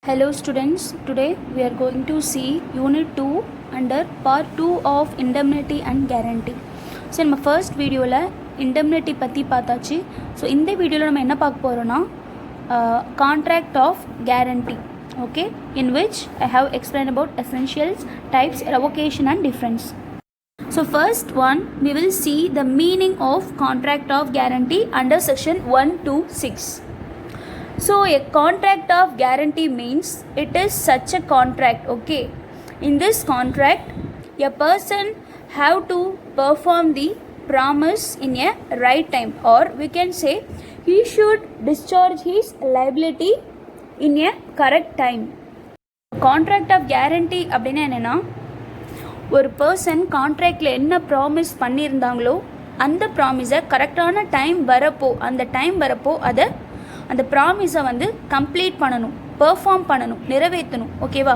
Hello students, today we are going to see unit 2 under part 2 of indemnity and guarantee. So நம்ம first videoல indemnity பற்றி பார்த்தாச்சு. So இந்த வீடியோவில் நம்ம என்ன பார்க்க போகிறோன்னா contract of guarantee, okay, in which I have explained about essentials, types, revocation and difference. So first one, we will see the meaning of contract of guarantee under section 1 to 6. So a contract of guarantee means it is such a contract, okay. In this contract, a person have to perform the promise in a right time, or we can say he should discharge his liability in a correct time. Contract of guarantee அப்படின்னா என்னென்னா, ஒரு person கான்ட்ராக்டில் என்ன promise பண்ணியிருந்தாங்களோ அந்த ப்ராமிஸை கரெக்டான time வரப்போ அதை அந்த ப்ராமிஸை வந்து கம்ப்ளீட் பண்ணணும், பெர்ஃபார்ம் பண்ணணும், நிறைவேற்றணும், ஓகேவா?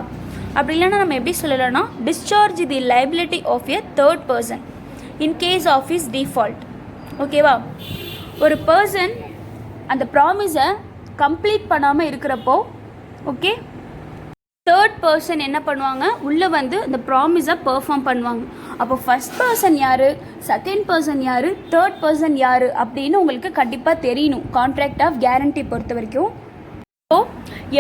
அப்படி இல்லைன்னா நம்ம எப்படி சொல்லலாம்னா, discharge the liability of a third person in case of is default, ஓகேவா? ஒரு பர்சன் அந்த ப்ராமிஸை கம்ப்ளீட் பண்ணாமல் இருக்கிறப்போ, ஓகே, தேர்ட் பர்சன் என்ன பண்ணுவாங்க, உள்ளே வந்து அந்த ப்ராமிஸை பெர்ஃபார்ம் பண்ணுவாங்க. அப்போ ஃபஸ்ட் பர்சன் யார், செகண்ட் பர்சன் யார், தேர்ட் பர்சன் யார் அப்படின்னு உங்களுக்கு கண்டிப்பாக தெரியணும் கான்ட்ராக்ட் ஆஃப் கேரண்டி பொறுத்த வரைக்கும். So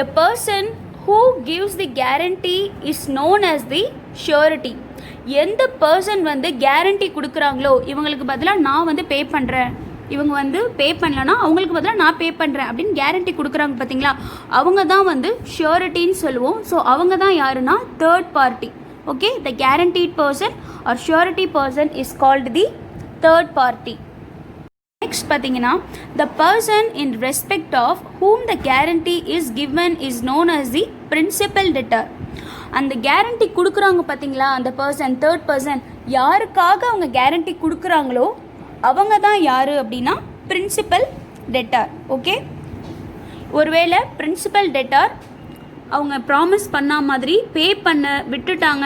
a person who gives the guarantee is known as the surety. எந்த பர்சன் வந்து கேரண்டி கொடுக்குறாங்களோ, இவங்களுக்கு பதிலாக நான் வந்து பே பண்ணுறேன், இவங்க வந்து பே பண்ணலன்னா அவங்களுக்கு பதிலாக நான் பே பண்ணுறேன் அப்படின்னு கேரண்டி கொடுக்குறாங்க பார்த்தீங்களா, அவங்க தான் வந்து ஷூரிட்டின்னு சொல்லுவோம். ஸோ அவங்க தான் யாருன்னா third party, okay. The guaranteed person or surety person is called the third party. Next பார்த்தீங்கன்னா, the person in respect of whom the guarantee is given is known as the principal debtor. அந்த guarantee கொடுக்குறாங்க பார்த்தீங்களா, அந்த person, third person, யாருக்காக அவங்க guarantee கொடுக்குறாங்களோ அவங்க தான் யார் அப்படின்னா பிரின்சிபல் டெட்டார், ஓகே. ஒருவேளை பிரின்சிபல் டெட்டார் அவங்க ப்ராமிஸ் பண்ண மாதிரி பே பண்ண விட்டுட்டாங்க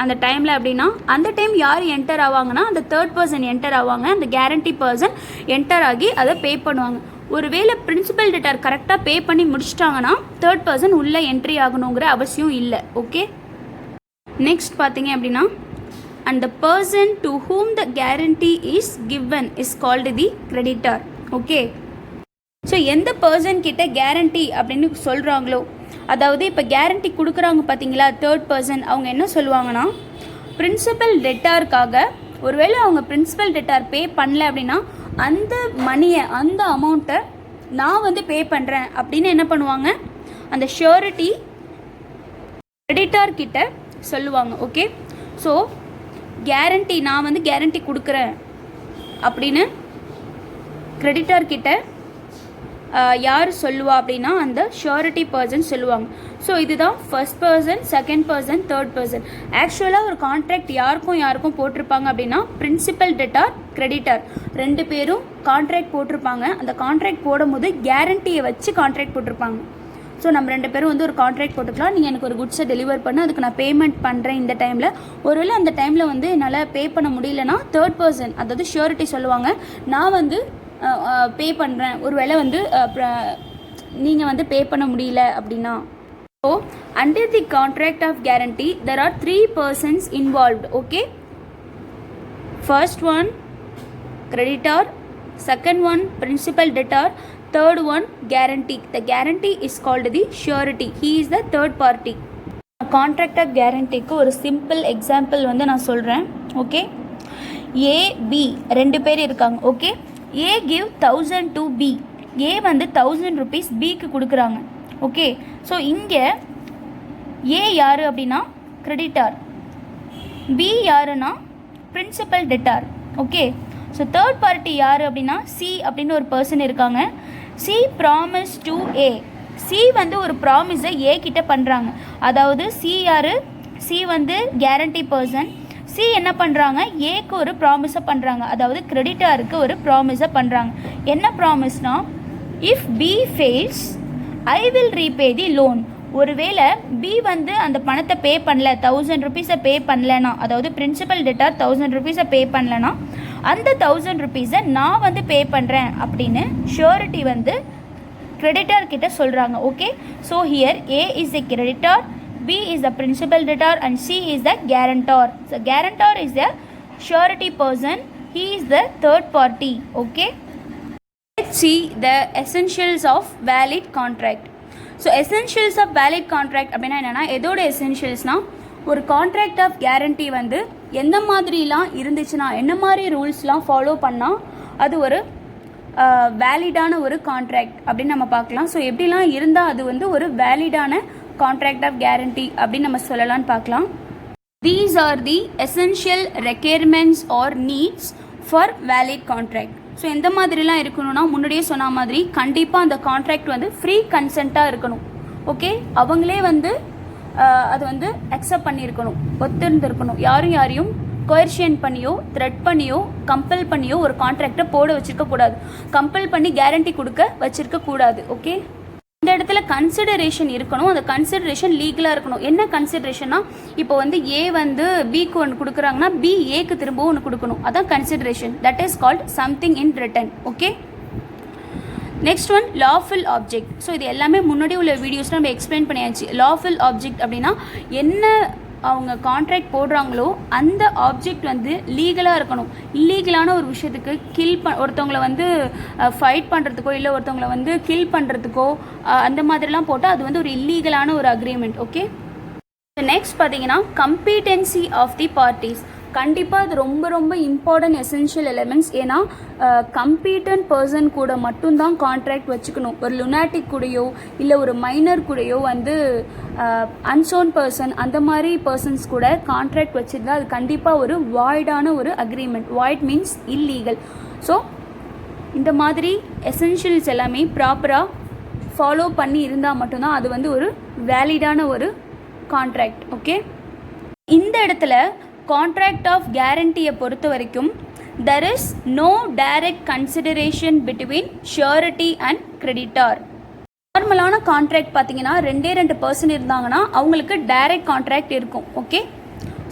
அந்த டைமில் அப்படின்னா, அந்த டைம் யார் என்டர் ஆவாங்கன்னா அந்த தேர்ட் பர்சன் என்டர் ஆவாங்க, அந்த கேரண்டி பர்சன் என்டர் ஆகி அதை பே பண்ணுவாங்க. ஒருவேளை பிரின்சிபல் டெட்டார் கரெக்டாக பே பண்ணி முடிச்சிட்டாங்கன்னா தேர்ட் பர்சன் உள்ளே என்ட்ரி ஆகணுங்கிற அவசியம் இல்லை, ஓகே. நெக்ஸ்ட் பார்த்தீங்க அப்படின்னா, and the person to whom the guarantee is given is called the creditor, okay. So எந்த பர்சன் கிட்ட கேரண்டி அப்படின்னு சொல்கிறாங்களோ, அதாவது இப்போ கேரண்டி கொடுக்குறாங்க பார்த்தீங்களா தேர்ட் பர்சன், அவங்க என்ன சொல்லுவாங்கன்னா, பிரின்சிபல் டெட்டாருக்காக ஒருவேளை அவங்க பிரின்சிபல் டெட்டார் பே பண்ணல அப்படின்னா அந்த மணியை, அந்த அமௌண்ட்டை நான் வந்து பே பண்ணுறேன் அப்படின்னு என்ன பண்ணுவாங்க, அந்த ஷூரிட்டி கிரெடிட்டார் கிட்ட சொல்லுவாங்க, ஓகே. ஸோ கேரண்டி, நான் வந்து கேரண்டி கொடுக்குறேன் அப்படின்னு கிரெடிட்டார் கிட்ட யார் சொல்லுவா அப்படின்னா அந்த ஷூரிட்டி பர்சன் சொல்லுவாங்க. ஸோ இதுதான் first person, second person, third person. ஆக்சுவலாக ஒரு கான்ட்ராக்ட் யாருக்கும் போட்டிருப்பாங்க அப்படின்னா பிரின்சிபல் டெட்டார், கிரெடிட்டார் ரெண்டு பேரும் கான்ட்ராக்ட் போட்டிருப்பாங்க. அந்த கான்ட்ராக்ட் போடும்போது கேரண்டியை வச்சு கான்ட்ராக்ட் போட்டிருப்பாங்க. ஸோ நம்ம ரெண்டு பேரும் வந்து ஒரு கான்ட்ராக்ட் போட்டுக்கலாம், நீங்கள் எனக்கு ஒரு குட்ஸை டெலிவர் பண்ண, அதுக்கு நான் பேமெண்ட் பண்ணுறேன் இந்த டைமில். ஒருவேளை அந்த டைமில் வந்து என்னால் பே பண்ண முடியலன்னா தேர்ட் பர்சன், அதாவது ஷூரிட்டி சொல்லுவாங்க, நான் வந்து பே பண்ணுறேன், ஒருவேளை வந்து நீங்கள் வந்து பே பண்ண முடியல அப்படின்னா. So under the contract of guarantee there are 3 persons involved, okay. First one creditor, second one principal debtor, third one guarantee. The guarantee is called the surety. He is the third party. Contract of guarantee க்கு ஒரு simple example வந்து நான் சொல்கிறேன், okay. ஏ B ரெண்டு பேர் இருக்காங்க, okay. A give 1000 to B. A வந்து 1000 rupees பிக்கு கொடுக்குறாங்க, ஓகே. ஸோ இங்கே ஏ யார் அப்படின்னா கிரெடிட்டார், பி யாருன்னா principal debtor, okay. So third party யார் அப்படின்னா சி அப்படின்னு ஒரு பர்சன் இருக்காங்க. C promise to A. C வந்து ஒரு ப்ராமிஸை ஏ கிட்ட பண்ணுறாங்க. அதாவது சி யார், சி வந்து கேரண்டி பர்சன். சி என்ன பண்ணுறாங்க, ஏக்கு ஒரு ப்ராமிஸை பண்ணுறாங்க, அதாவது கிரெடிட்டாருக்கு ஒரு ப்ராமிஸை பண்ணுறாங்க. என்ன ப்ராமிஸ்னா, if B fails I will repay the loan. ஒருவேளை பி வந்து அந்த பணத்தை பே பண்ணல, 1000 rupees பே பண்ணலன்னா, அதாவது பிரின்சிபல் டெட்டார் 1000 rupees பே பண்ணலன்னா அந்த 1000 rupees நான் வந்து பே பண்ணுறேன் அப்படின்னு ஷூரிட்டி வந்து கிரெடிட்டார் கிட்ட சொல்கிறாங்க. Okay, so here A is the creditor, B is the principal debtor and C is the guarantor. So guarantor is the surety person, he is the third party. Okay, let's see the essentials of valid contract. So essentials of valid contract அப்படின்னா என்னென்னா, எதோட எசென்ஷியல்ஸ்னால் ஒரு contract of guarantee வந்து எந்த மாதிரிலாம் இருந்துச்சுன்னா, என்ன மாதிரி ரூல்ஸ்லாம் ஃபாலோ பண்ணால் அது ஒரு வேலிடான ஒரு கான்ட்ராக்ட் அப்படின்னு நம்ம பார்க்கலாம். ஸோ எப்படிலாம் இருந்தால் அது வந்து ஒரு வேலிடான கான்ட்ராக்ட் ஆஃப் கேரண்டி அப்படின்னு நம்ம சொல்லலாம்னு பார்க்கலாம். These are the essential requirements or needs for valid contract. So எந்த மாதிரிலாம் இருக்கணும்னா, முன்னாடியே சொன்ன மாதிரி கண்டிப்பாக அந்த கான்ட்ராக்ட் வந்து ஃப்ரீ கன்சென்ட்டாக இருக்கணும். ஓகே, அவங்களே வந்து அது வந்து அக்செப்ட் பண்ணியிருக்கணும், ஒத்துருந்துருக்கணும். யாரையும் கோயர்ஷியன் பண்ணியோ த்ரெட் பண்ணியோ கம்பல் பண்ணியோ ஒரு கான்ட்ராக்டை போட வச்சுருக்கக்கூடாது, கம்பல் பண்ணி கேரண்டி கொடுக்க வச்சுருக்கக்கூடாது. ஓகே, இந்த இடத்துல கன்சிடரேஷன் இருக்கணும். அந்த கன்சிடரேஷன் லீகலாக இருக்கணும். என்ன கன்சிடரேஷன்னா, இப்போ வந்து ஏ வந்து பிக்கு ஒன்று கொடுக்குறாங்கன்னா பி ஏக்கு திரும்பவும் ஒன்று கொடுக்கணும். அதான் consideration. That is called something in return. Okay, next one lawful object. So இது எல்லாமே முன்னாடி உள்ள வீடியோஸில் நம்ம எக்ஸ்பிளைன் பண்ணியாச்சு. லாஃபுல் ஆப்ஜெக்ட் அப்படின்னா என்ன அவங்க கான்ட்ராக்ட் போடுறாங்களோ அந்த ஆப்ஜெக்ட் வந்து லீகலாக இருக்கணும். இல்லீகலான ஒரு விஷயத்துக்கு ஒருத்தவங்களை வந்து ஃபைட் பண்ணுறதுக்கோ இல்லை ஒருத்தவங்களை வந்து கில் பண்ணுறதுக்கோ அந்த மாதிரிலாம் போட்டால் அது வந்து ஒரு இல்லீகலான ஒரு அக்ரிமெண்ட். ஓகே, நெக்ஸ்ட் பார்த்தீங்கன்னா கம்பீட்டன்சி ஆஃப் தி பார்ட்டிஸ். கண்டிப்பாக அது ரொம்ப ரொம்ப இம்பார்ட்டன்ட் எசென்ஷியல் எலிமெண்ட்ஸ். ஏன்னா கம்பீட்டன்ட் பர்சன் கூட மட்டும்தான் கான்ட்ராக்ட் வச்சுக்கணும். ஒரு லுனாட்டிக் கூடயோ இல்லை ஒரு மைனர் கூடயோ வந்து அன்சோன் பர்சன் அந்த மாதிரி பர்சன்ஸ் கூட கான்ட்ராக்ட் வச்சுருந்தா அது கண்டிப்பாக ஒரு வாய்டான ஒரு agreement. Void means illegal. So இந்த மாதிரி எசென்ஷியல்ஸ் எல்லாமே ப்ராப்பராக ஃபாலோ பண்ணி இருந்தால் மட்டும்தான் அது வந்து ஒரு வேலிடான ஒரு கான்ட்ராக்ட். ஓகே, இந்த இடத்துல கான்ட்ராக்ட் ஆஃப் கேரண்டியை பொறுத்த வரைக்கும் there is no direct consideration between surety and creditor. நார்மலான கான்ட்ராக்ட் பார்த்தீங்கன்னா 2% இருந்தாங்கன்னா அவங்களுக்கு டைரக்ட் கான்ட்ராக்ட் இருக்கும். ஓகே,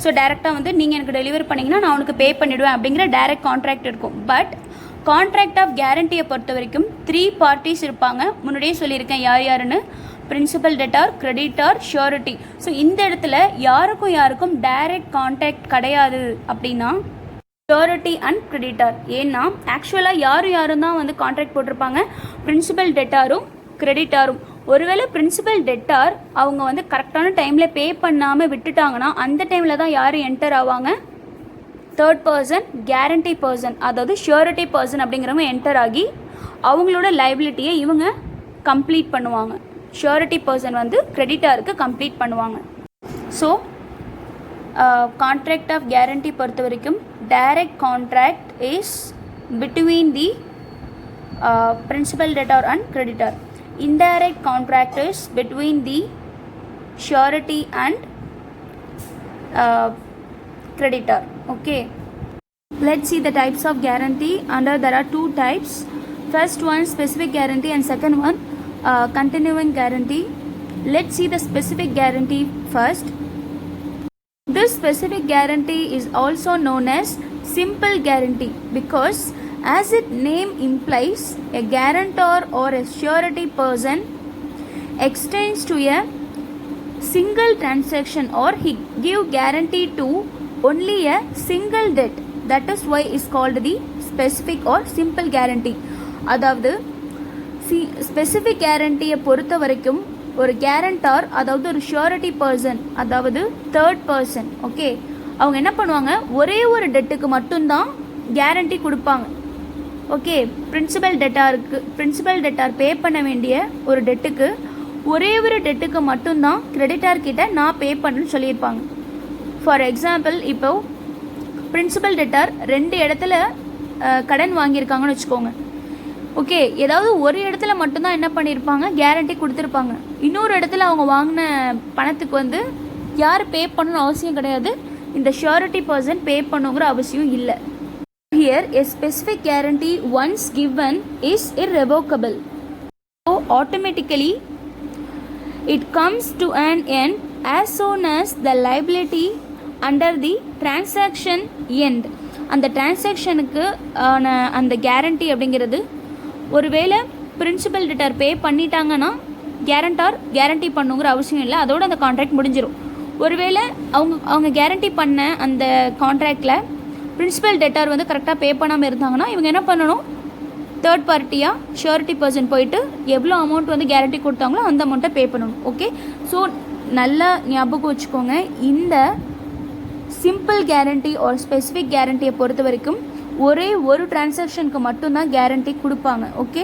ஸோ டைரெக்டாக வந்து நீங்கள் எனக்கு டெலிவரி பண்ணிங்கன்னா நான் உனக்கு பே பண்ணிவிடுவேன் அப்படிங்கிற டைரக்ட் கான்ட்ராக்ட் இருக்கும். பட் கான்ட்ராக்ட் ஆஃப் கேரண்டியை பொறுத்த வரைக்கும் 3 பார்ட்டிஸ் இருப்பாங்க. முன்னாடியே சொல்லியிருக்கேன் யார் யாருன்னு. Principal debtor, creditor, surety. So இந்த இடத்துல யாருக்கும் டைரக்ட் கான்டாக்ட் கிடையாது அப்படின்னா ஷூரிட்டி அண்ட் கிரெடிட்டார். ஏன்னா ஆக்சுவலாக யாரும் தான் வந்து கான்ட்ராக்ட் போட்டிருப்பாங்க, பிரின்சிபல் டெட்டாரும் கிரெடிட்டாரும். ஒருவேளை பிரின்சிபல் டெட்டார் அவங்க வந்து கரெக்டான டைமில் பே பண்ணாமல் விட்டுட்டாங்கன்னா அந்த டைமில் தான் யார் என்டர் ஆவாங்க, தேர்ட் பர்சன், கேரண்டி பர்சன், அதாவது ஷூரிட்டி பர்சன் அப்படிங்கிறவங்க என்டர் ஆகி அவங்களோட லைபிலிட்டியை இவங்க கம்ப்ளீட் பண்ணுவாங்க. ஷூரிட்டி பர்சன் வந்து கிரெடிட்டாருக்கு கம்ப்ளீட் பண்ணுவாங்க. ஸோ கான்ட்ராக்ட் ஆஃப் கேரண்டி பொறுத்த வரைக்கும் direct contract is between the principal debtor and creditor. Indirect contract is between the surety and creditor. Okay, let's see the types of guarantee. Under there are 2 types. First one specific guarantee and second one continuing guarantee. Let's see the specific guarantee first. This specific guarantee is also known as simple guarantee because as its name implies, a guarantor or a surety person extends to a single transaction or he give guarantee to only a single debt. That is why it's called the specific or simple guarantee. அதாவது specific கேரண்டியை பொறுத்த வரைக்கும் ஒரு guarantor, அதாவது ஒரு surety person, அதாவது third person. Okay, அவங்க என்ன பண்ணுவாங்க, ஒரே ஒரு டெட்டுக்கு மட்டும்தான் கேரண்டி கொடுப்பாங்க. ஓகே, பிரின்சிபல் டெட்டார் பே பண்ண வேண்டிய ஒரு டெட்டுக்கு ஒரே ஒரு டெட்டுக்கு மட்டும்தான் கிரெடிட்டார் கிட்ட நான் பே பண்ணுன்னு சொல்லியிருப்பாங்க. ஃபார் எக்ஸாம்பிள், இப்போ பிரின்சிபல் டெட்டார் 2 இடத்துல கடன் வாங்கியிருக்காங்கன்னு வச்சுக்கோங்க. ஓகே, ஏதாவது ஒரு இடத்துல மட்டும்தான் என்ன பண்ணியிருப்பாங்க, கேரண்டி கொடுத்துருப்பாங்க. இன்னொரு இடத்துல அவங்க வாங்கின பணத்துக்கு வந்து யார் பே பண்ணணும்னு அவசியம் கிடையாது, இந்த ஷூரிட்டி பர்சன் பே பண்ணுங்கிற அவசியம் இல்லை. Here, a specific guarantee once given is irrevocable. So, automatically, it comes to an end as soon as the liability under the transaction end. அந்த டிரான்சாக்ஷனுக்கு அந்த கேரண்டி அப்படிங்கிறது ஒருவேளை பிரின்சிபல் டெட்டார் பே பண்ணிட்டாங்கன்னா கேரண்டார் கேரண்டி பண்ணுங்கிற அவசியம் இல்லை, அதோடு அந்த கான்ட்ராக்ட் முடிஞ்சிடும். ஒருவேளை அவங்க கேரண்டி பண்ண அந்த கான்ட்ராக்டில் பிரின்சிபல் டெட்டார் வந்து கரெக்டாக பே பண்ணாமல் இருந்தாங்கன்னா இவங்க என்ன பண்ணணும், தேர்ட் பார்ட்டியாக ஷூரிட்டி பர்சன் போயிட்டு எவ்வளோ அமௌண்ட் வந்து கேரண்டி கொடுத்தாங்களோ அந்த அமௌண்ட்டை பே பண்ணணும். ஓகே, ஸோ நல்லா ஞாபகம் வச்சுக்கோங்க, இந்த சிம்பிள் கேரண்டி ஒரு ஸ்பெசிஃபிக் கேரண்டியை பொறுத்த வரைக்கும் ஒரே ஒரு டிரான்சாக்ஷனுக்கு மட்டும்தான் கேரண்டி கொடுப்பாங்க. Okay,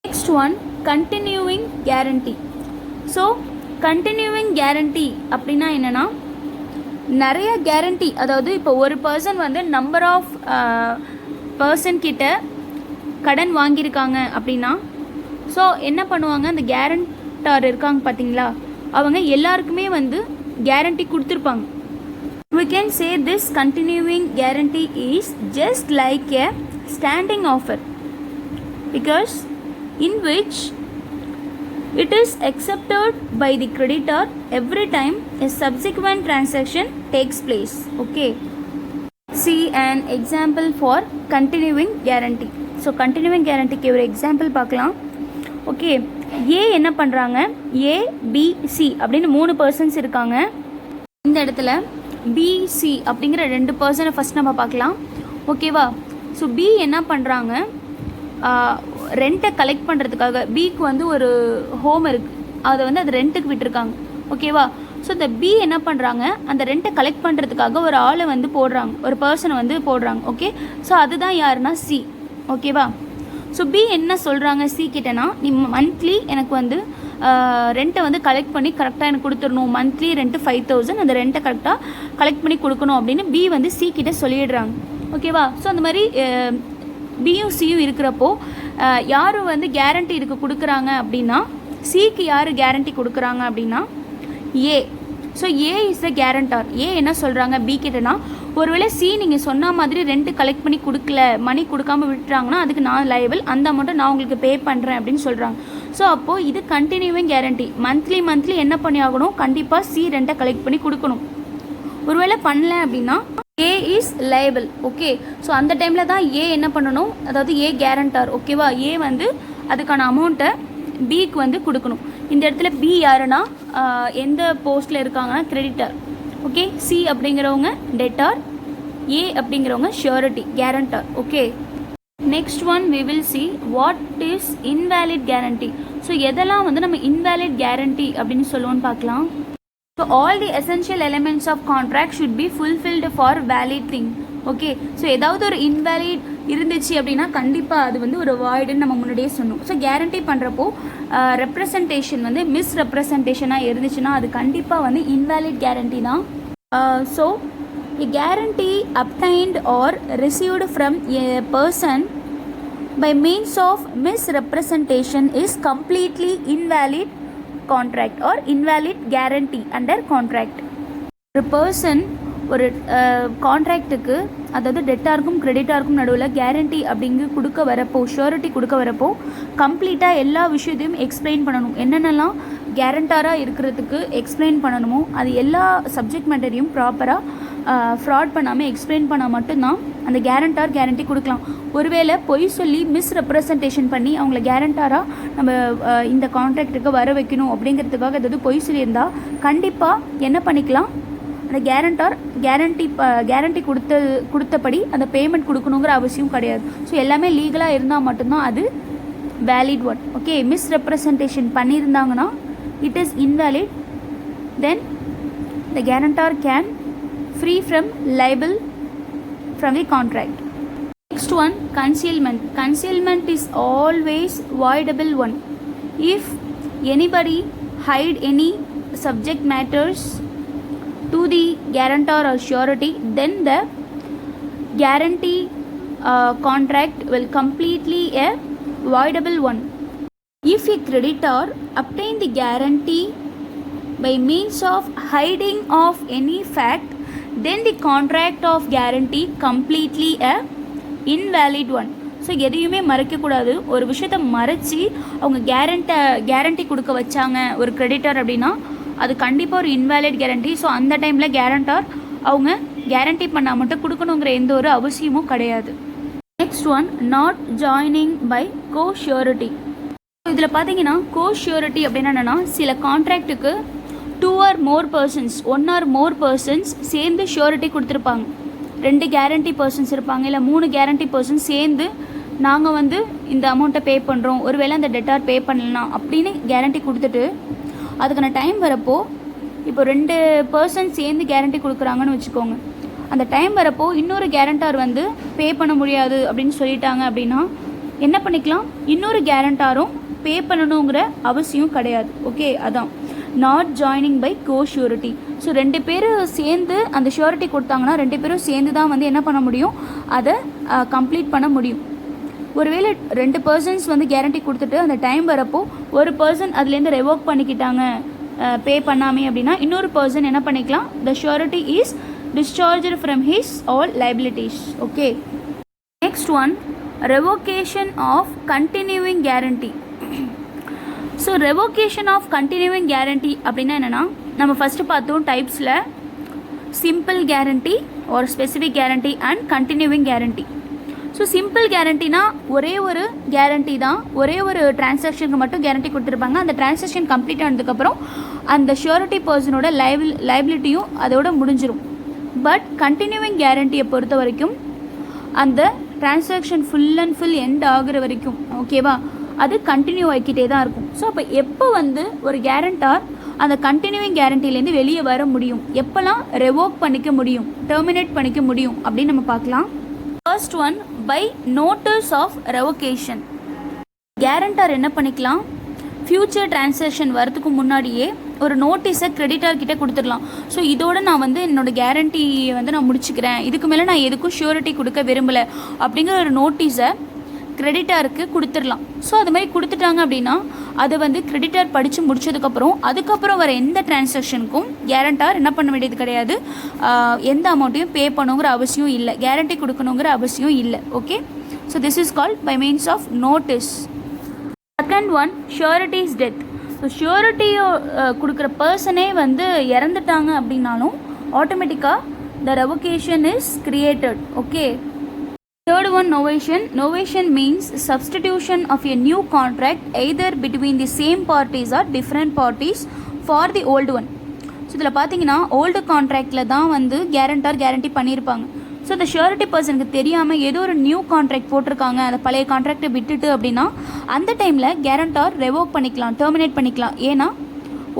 next one continuing guarantee. So continuing guarantee அப்படின்னா என்னென்னா, நிறைய கேரண்டி, அதாவது இப்போ ஒரு பர்சன் வந்து நம்பர் ஆஃப் பர்சன் கிட்ட கடன் வாங்கியிருக்காங்க அப்படின்னா, ஸோ என்ன பண்ணுவாங்க, அந்த கேரண்டார் இருக்காங்க பார்த்தீங்களா, அவங்க எல்லாருக்குமே வந்து கேரண்டி கொடுத்துருப்பாங்க. We can say this continuing guarantee is just like a standing offer, because in which it is accepted by the creditor every time a subsequent transaction takes place. Okay, see an example for continuing guarantee. So continuing கேரண்டிக்கு ஒரு example பார்க்கலாம். Okay, ஏ என்ன பண்ணுறாங்க, ஏ B C அப்படின்னு 3 persons இருக்காங்க. இந்த இடத்துல PC அப்படிங்கிற 2 பர்சனை ஃபஸ்ட் நம்ம பார்க்கலாம். ஓகேவா, ஸோ பி என்ன பண்ணுறாங்க, ரெண்ட்டை கலெக்ட் பண்ணுறதுக்காக பிக்கு வந்து ஒரு ஹோம் இருக்குது, அதை வந்து அது ரெண்ட்டுக்கு விட்டுருக்காங்க. ஓகேவா, ஸோ இந்த பி என்ன பண்ணுறாங்க, அந்த ரெண்ட்டை கலெக்ட் பண்ணுறதுக்காக ஒரு ஆளை வந்து போடுறாங்க, ஒரு பர்சனை வந்து போடுறாங்க. ஓகே, ஸோ அதுதான் யாருன்னா சி. ஓகேவா, ஸோ பி என்ன சொல்கிறாங்க சி கிட்டனா, நீ மந்த்லி எனக்கு வந்து ரெண்ட்டை வந்து கலெக்ட் பண்ணி கரெக்டாக எனக்கு கொடுத்துடணும், மந்த்லி ரெண்ட்டு 5000, அந்த ரெண்ட்டை கரெக்டாக கலெக்ட் பண்ணி கொடுக்கணும் அப்படின்னு பி வந்து சி கிட்ட சொல்லிடுறாங்க. ஓகேவா, ஸோ அந்த மாதிரி பியும் சியும் இருக்கிறப்போ யார் வந்து கேரண்டி இதுக்கு கொடுக்குறாங்க அப்படின்னா, சிக்கு யார் கேரண்டி கொடுக்குறாங்க அப்படின்னா ஏ. So A is the கேரண்டார். ஏ என்ன சொல்கிறாங்க பி கிட்டனா, ஒருவேளை சி நீங்கள் சொன்ன மாதிரி ரெண்ட்டு கலெக்ட் பண்ணி கொடுக்கல, மணி கொடுக்காம விட்டுறாங்கன்னா அதுக்கு நான் லைபிள், அந்த அமௌண்ட்டை நான் உங்களுக்கு பே பண்ணுறேன் அப்படின்னு சொல்கிறாங்க. ஸோ அப்போது இது கண்டினியூவிங் கேரண்டி. மந்த்லி என்ன பண்ணி ஆகணும், கண்டிப்பாக சி ரெண்ட்டை கலெக்ட் பண்ணி கொடுக்கணும். ஒருவேளை பண்ணல அப்படின்னா ஏ இஸ் லைபிள். ஓகே, ஸோ அந்த டைமில் தான் ஏ என்ன பண்ணணும், அதாவது ஏ கேரண்டார். ஓகேவா, ஏ வந்து அதுக்கான அமௌண்ட்டை பிக்கு வந்து கொடுக்கணும். இந்த இடத்துல பி யாருன்னா எந்த போஸ்ட்டில் இருக்காங்கன்னா கிரெடிட்டர். ஓகே, சி அப்படிங்கிறவங்க டெட்டார், ஏ அப்படிங்கிறவங்க surety guarantor. Okay, next one we will see what is invalid guarantee. So எதெல்லாம் வந்து நம்ம இன்வேலிட் கேரண்டி அப்படின்னு சொல்லுவோன்னு பார்க்கலாம். So all the essential elements of contract should be fulfilled for valid thing. Okay, so ஏதாவது ஒரு invalid இருந்துச்சு அப்படின்னா கண்டிப்பாக அது வந்து ஒரு வாய்டுன்னு நம்ம முன்னாடியே சொன்னோம். ஸோ கேரண்டி பண்ணுறப்போ ரெப்ரசன்டேஷன் வந்து மிஸ் ரெப்ரசன்டேஷனாக இருந்துச்சுன்னா அது கண்டிப்பாக வந்து இன்வேலிட் கேரண்டி தான். So a guarantee obtained or received from a person by means of misrepresentation is completely invalid contract or invalid guarantee under contract. ஒரு பர்சன் ஒரு கான்ட்ராக்டுக்கு, அதாவது டெட்டாருக்கும் கிரெடிட்டாருக்கும் நடுவில் கேரண்டி அப்படிங்கு கொடுக்க வரப்போ, ஷூரிட்டி கொடுக்க வரப்போ கம்ப்ளீட்டாக எல்லா விஷயத்தையும் எக்ஸ்பிளைன் பண்ணணும். என்னென்னலாம் கேரண்டாராக இருக்கிறதுக்கு எக்ஸ்பிளைன் பண்ணணுமோ அது எல்லா சப்ஜெக்ட் மேட்டரையும் ப்ராப்பராக ஃப்ராட் பண்ணாமல் எக்ஸ்பிளைன் பண்ணால் மட்டும்தான் அந்த கேரண்டார் கேரண்டி கொடுக்கலாம். ஒருவேளை பொய் சொல்லி மிஸ் ரெப்ரசன்டேஷன் பண்ணி அவங்கள கேரண்டாராக நம்ம இந்த கான்ட்ராக்டுக்கு வர வைக்கணும் அப்படிங்கிறதுக்காக ஏதாவது பொய் சொல்லியிருந்தால் கண்டிப்பாக என்ன பண்ணிக்கலாம், அந்த கேரண்டார் கேரண்டி கொடுத்தபடி அந்த பேமெண்ட் கொடுக்கணுங்கிற அவசியம் கிடையாது. ஸோ எல்லாமே லீகலாக இருந்தால் மட்டும்தான் அது valid one. Okay, misrepresentation பண்ணியிருந்தாங்கன்னா it is invalid. Then the guarantor can free from liable from the contract. Next one, concealment. Concealment is always voidable one. If anybody hide any subject matters to the guarantor or surety, then the guarantee contract will completely a voidable one. If a creditor obtain the guarantee by means of hiding of any fact, then the contract of guarantee completely a invalid one. So எதையுமே மறைக்கக்கூடாது. ஒரு விஷயத்தை மறைச்சி அவங்க guarantee கொடுக்க வச்சாங்க ஒரு creditor அப்படின்னா அது கண்டிப்பாக ஒரு இன்வேலிட் கேரண்டி. ஸோ அந்த டைமில் கேரண்டார் அவங்க கேரண்டி பண்ணால் மட்டும் கொடுக்கணுங்கிற எந்த ஒரு அவசியமும் கிடையாது. Next one not joining by co surety. இதில் பார்த்தீங்கன்னா கோ ஷியூரிட்டி அப்படின்னா என்னென்னா, சில கான்ட்ராக்டுக்கு 2 or more persons 1 or more persons சேர்ந்து ஷியூரிட்டி கொடுத்துருப்பாங்க. 2 கேரண்டி பர்சன்ஸ் இருப்பாங்க, இல்லை 3 கேரண்டி பர்சன்ஸ் சேர்ந்து நாங்கள் வந்து இந்த அமௌண்ட்டை பே பண்ணுறோம், ஒருவேளை அந்த டெட்டார் பே பண்ணலாம் அப்படின்னு கேரண்டி கொடுத்துட்டு அதுக்கான டைம் வரப்போ, இப்போ 2 பர்சன்ஸ் சேர்ந்து கேரண்டி கொடுக்குறாங்கன்னு வச்சுக்கோங்க. அந்த டைம் வரப்போ இன்னொரு கேரண்டார் வந்து பே பண்ண முடியாது அப்படின்னு சொல்லிட்டாங்க அப்படின்னா என்ன பண்ணிக்கலாம், இன்னொரு கேரண்டாரும் பே பண்ணணுங்கிற அவசியம் கிடையாது. ஓகே, அதான் not joining by co surety. So 2 பேர் சேர்ந்து அந்த ஷூரிட்டி கொடுத்தாங்கன்னா 2 பேரும் சேர்ந்து தான் வந்து என்ன பண்ண முடியும், அதை கம்ப்ளீட் பண்ண முடியும். ஒருவேளை 2 பர்சன்ஸ் வந்து கேரண்டி கொடுத்துட்டு அந்த டைம் வரப்போ ஒரு பர்சன் அதுலேருந்து ரெவோக் பண்ணிக்கிட்டாங்க பே பண்ணாமே அப்படின்னா இன்னொரு பர்சன் என்ன பண்ணிக்கலாம், the surety is discharged from his all liabilities. Okay, next one, revocation of continuing guarantee. So revocation of continuing guarantee அப்படின்னா என்னென்னா, நம்ம ஃபஸ்ட்டு பார்த்தோம் டைப்ஸில் சிம்பிள் கேரண்டி ஒரு specific guarantee and continuing guarantee. So simple கேரண்டினா ஒரே ஒரு கேரண்டி தான், ஒரே ஒரு டிரான்சாக்ஷனுக்கு மட்டும் கேரண்டி கொடுத்துருப்பாங்க. அந்த டிரான்சாக்ஷன் கம்ப்ளீட் ஆனதுக்கப்புறம் அந்த ஷூரிட்டி பர்சனோட லைபிலிட்டியும் அதோட முடிஞ்சிடும். பட் கண்டினியூவிங் கேரண்டியை பொறுத்த வரைக்கும் அந்த transaction full and full end ஆகிற வரைக்கும், ஓகேவா, அது கண்டினியூ ஆகிக்கிட்டே தான் இருக்கும். ஸோ அப்போ எப்போ வந்து ஒரு கேரண்டார் அந்த கண்டினியூவிங் கேரண்டிலேருந்து வெளியே வர முடியும், எப்போல்லாம் ரெவோக் பண்ணிக்க முடியும், டெர்மினேட் பண்ணிக்க முடியும் அப்படின்னு நம்ம பார்க்கலாம். First one, by notice of revocation. Guarantor என்ன பண்ணிக்கலாம், ஃப்யூச்சர் டிரான்சாக்ஷன் வரதுக்கு முன்னாடியே ஒரு நோட்டீஸை கிரெடிட்டார் கிட்டே கொடுத்துடலாம். ஸோ இதோட நான் வந்து என்னோடய கேரண்டியை வந்து நான் முடிச்சுக்கிறேன், இதுக்கு மேலே நான் எதுக்கும் ஷூரிட்டி கொடுக்க விரும்பலை அப்படிங்கிற ஒரு நோட்டீஸை கிரெடிட்டாருக்கு கொடுத்துடலாம். ஸோ அது மாதிரி கொடுத்துட்டாங்க அப்படின்னா அதை வந்து கிரெடிட்டார் படித்து அதுக்கப்புறம் வர எந்த டிரான்சாக்ஷனுக்கும் கேரண்டார் என்ன பண்ண வேண்டியது கிடையாது, எந்த அமௌண்ட்டையும் பே பண்ணுங்கிற அவசியம் இல்லை, கேரண்டி கொடுக்கணுங்கிற அவசியம் இல்லை. Okay, so this is called by means of notice. Second one, surety's death. So ஷூரிட்டியை கொடுக்குற பர்சனே வந்து இறந்துட்டாங்க அப்படின்னாலும் ஆட்டோமேட்டிக்காக the revocation is created. Okay, third one, novation. Novation means substitution of a new contract either between the same parties or different parties for the old one. So இதில் பார்த்தீங்கன்னா old கான்ட்ராக்டில் தான் வந்து கேரண்டி பண்ணியிருப்பாங்க. ஸோ அந்த surety பர்சனுக்கு தெரியாமல் ஏதோ ஒரு நியூ கான்ட்ராக்ட் போட்டிருக்காங்க, அந்த பழைய கான்ட்ராக்டை விட்டுட்டு அப்படின்னா அந்த டைமில் கேரண்டார் ரெவோக் பண்ணிக்கலாம், டெர்மினேட் பண்ணிக்கலாம். ஏன்னா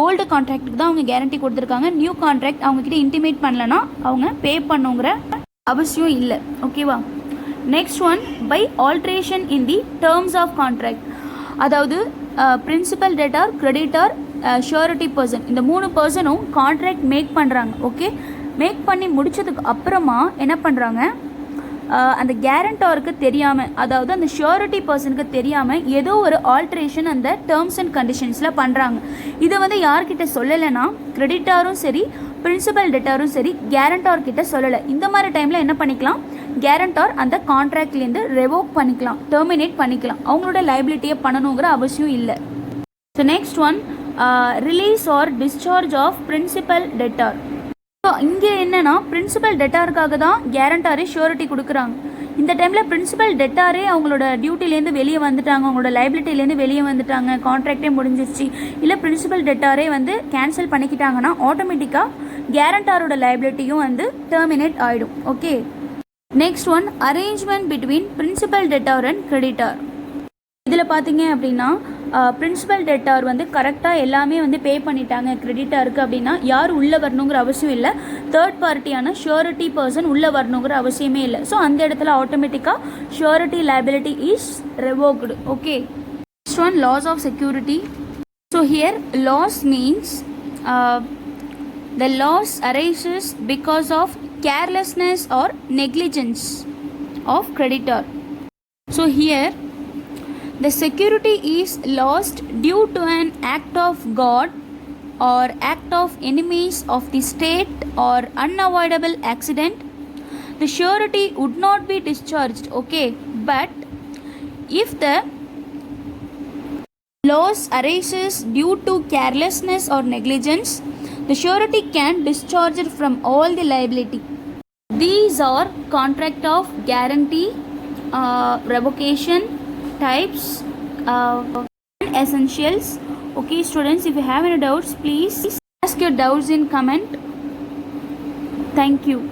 ஓல்டு கான்ட்ராக்டுக்கு தான் அவங்க கேரண்டி கொடுத்துருக்காங்க, நியூ கான்ட்ராக்ட் அவங்கக்கிட்ட இன்டிமேட் பண்ணலன்னா அவங்க பே பண்ணுங்கிற அவசியம் இல்லை. ஓகேவா, next one, by alteration in the terms of contract. அதாவது principal debtor, creditor, surety person, இந்த 3 பர்சனும் கான்ட்ராக்ட் மேக் பண்ணுறாங்க. ஓகே, மேக் பண்ணி முடித்ததுக்கு அப்புறமா என்ன பண்ணுறாங்க, அந்த கேரண்டாருக்கு தெரியாமல், அதாவது அந்த ஷூரிட்டி பர்சனுக்கு தெரியாமல் ஏதோ ஒரு ஆல்ட்ரேஷன் அந்த டேர்ம்ஸ் அண்ட் கண்டிஷன்ஸில் பண்ணுறாங்க. இதை வந்து யார்கிட்ட சொல்லலைன்னா கிரெடிட்டாரும் சரி பிரின்சிபல் டெட்டாரும் சரி கேரண்டார் கிட்ட சொல்லலை. இந்த மாதிரி டைமில் என்ன பண்ணிக்கலாம், கேரண்டார் அந்த கான்ட்ராக்ட்லேருந்து ரெவோக் பண்ணிக்கலாம், டெர்மினேட் பண்ணிக்கலாம், அவங்களோட லைபிலிட்டியை பண்ணணுங்கிற அவசியம் இல்லை. So next one, release or discharge of principal debtor. So இங்கே என்னென்னா பிரின்சிபல் டெட்டாருக்காக தான் கேரண்டாரே ஷூரிட்டி கொடுக்குறாங்க. இந்த டைமில் பிரின்சிபல் டெட்டாரே அவங்களோட டியூட்டிலேருந்து வெளியே வந்துட்டாங்க, அவங்களோட லைபிலிட்டிலேருந்து வெளியே வந்துட்டாங்க, கான்ட்ராக்டே முடிஞ்சிருச்சு, இல்லை பிரின்சிபல் டெட்டாரே வந்து கேன்சல் பண்ணிக்கிட்டாங்கன்னா ஆட்டோமேட்டிக்காக கேரண்டாரோட லைபிலிட்டியும் வந்து டெர்மினேட் ஆகிடும். Okay, next one, arrangement between principal debtor and creditor. இதில் பார்த்தீங்க அப்படின்னா பிரின்சிபல் டெட்டார் வந்து கரெக்டாக எல்லாமே வந்து பே பண்ணிட்டாங்க கிரெடிட்டாருக்கு அப்படின்னா யார் உள்ளே வரணுங்கிற அவசியம் இல்லை, தேர்ட் பார்ட்டியான ஷூரிட்டி பர்சன் உள்ளே வரணுங்கிற அவசியமே இல்லை. ஸோ அந்த இடத்துல ஆட்டோமேட்டிக்காக surety liability is revoked. Okay, next one, loss of security. So here loss means the loss arises because of carelessness or negligence of creditor. So here the security is lost due to an act of God or act of enemies of the state or unavoidable accident. The surety would not be discharged. Okay, but if the loss arises due to carelessness or negligence, the surety can discharge from all the liability. These are contract of guarantee, revocation, types, and essentials. Okay students, if you have any doubts, please ask your doubts in comment. Thank you.